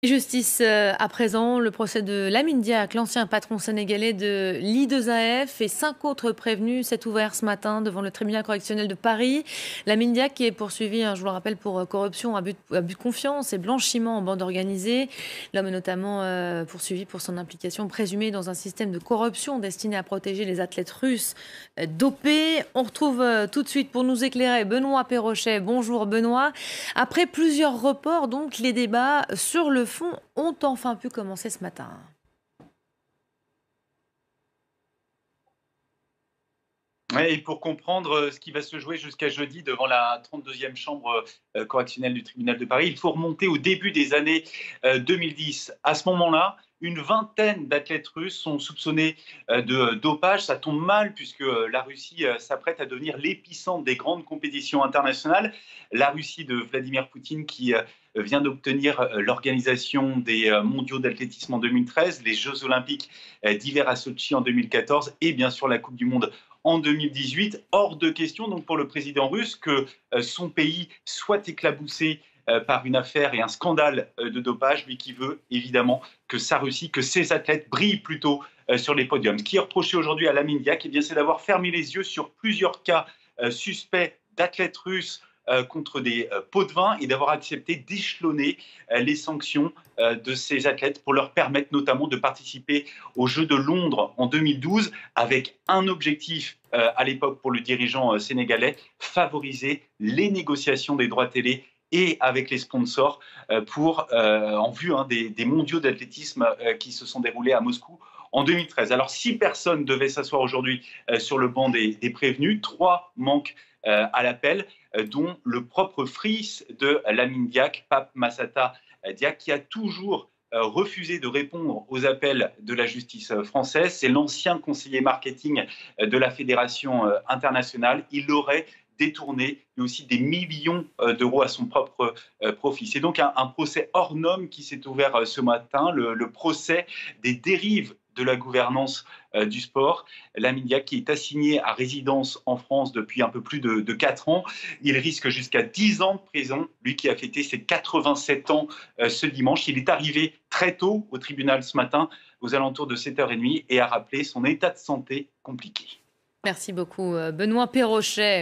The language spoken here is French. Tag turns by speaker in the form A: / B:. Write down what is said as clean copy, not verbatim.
A: Justice à présent, le procès de Lamine Diack, l'ancien patron sénégalais de l'I2AF et 5 autres prévenus s'est ouvert ce matin devant le tribunal correctionnel de Paris. Lamine Diack qui est poursuivi, je vous le rappelle, pour corruption, abus de confiance et blanchiment en bande organisée. L'homme est notamment poursuivi pour son implication présumée dans un système de corruption destiné à protéger les athlètes russes dopés. On retrouve tout de suite pour nous éclairer Benoît Perrochet. Bonjour Benoît. Après plusieurs reports, donc, les débats sur le fond ont enfin pu commencer ce matin.
B: Ouais, et pour comprendre ce qui va se jouer jusqu'à jeudi devant la 32e chambre correctionnelle du tribunal de Paris, il faut remonter au début des années 2010. À ce moment-là, une vingtaine d'athlètes russes sont soupçonnés de dopage. Ça tombe mal puisque la Russie s'apprête à devenir l'épicentre des grandes compétitions internationales. La Russie de Vladimir Poutine qui vient d'obtenir l'organisation des mondiaux d'athlétisme en 2013, les Jeux olympiques d'hiver à Sochi en 2014 et bien sûr la Coupe du Monde en 2018. Hors de question donc pour le président russe que son pays soit éclaboussé par une affaire et un scandale de dopage, lui qui veut évidemment que sa Russie, que ses athlètes brillent plutôt sur les podiums. Ce qui est reproché aujourd'hui à Lamine Diack, c'est d'avoir fermé les yeux sur plusieurs cas suspects d'athlètes russes contre des pots de vin et d'avoir accepté d'échelonner les sanctions de ces athlètes pour leur permettre notamment de participer aux Jeux de Londres en 2012 avec un objectif à l'époque pour le dirigeant sénégalais, favoriser les négociations des droits télé et avec les sponsors en vue des mondiaux d'athlétisme qui se sont déroulés à Moscou en 2013. Alors 6 personnes devaient s'asseoir aujourd'hui sur le banc des prévenus, 3 manquent à l'appel, dont le propre fils de Lamine Diack, Pape Massata Diack, qui a toujours refusé de répondre aux appels de la justice française. C'est l'ancien conseiller marketing de la Fédération internationale. Il aurait détourné lui aussi des millions d'euros à son propre profit. C'est donc un procès hors norme qui s'est ouvert ce matin, le procès des dérives de la gouvernance du sport. Lamine Diack qui est assigné à résidence en France depuis un peu plus de 4 ans. Il risque jusqu'à 10 ans de prison, lui qui a fêté ses 87 ans ce dimanche. Il est arrivé très tôt au tribunal ce matin, aux alentours de 7h30, et a rappelé son état de santé compliqué.
A: Merci beaucoup Benoît Perrochet.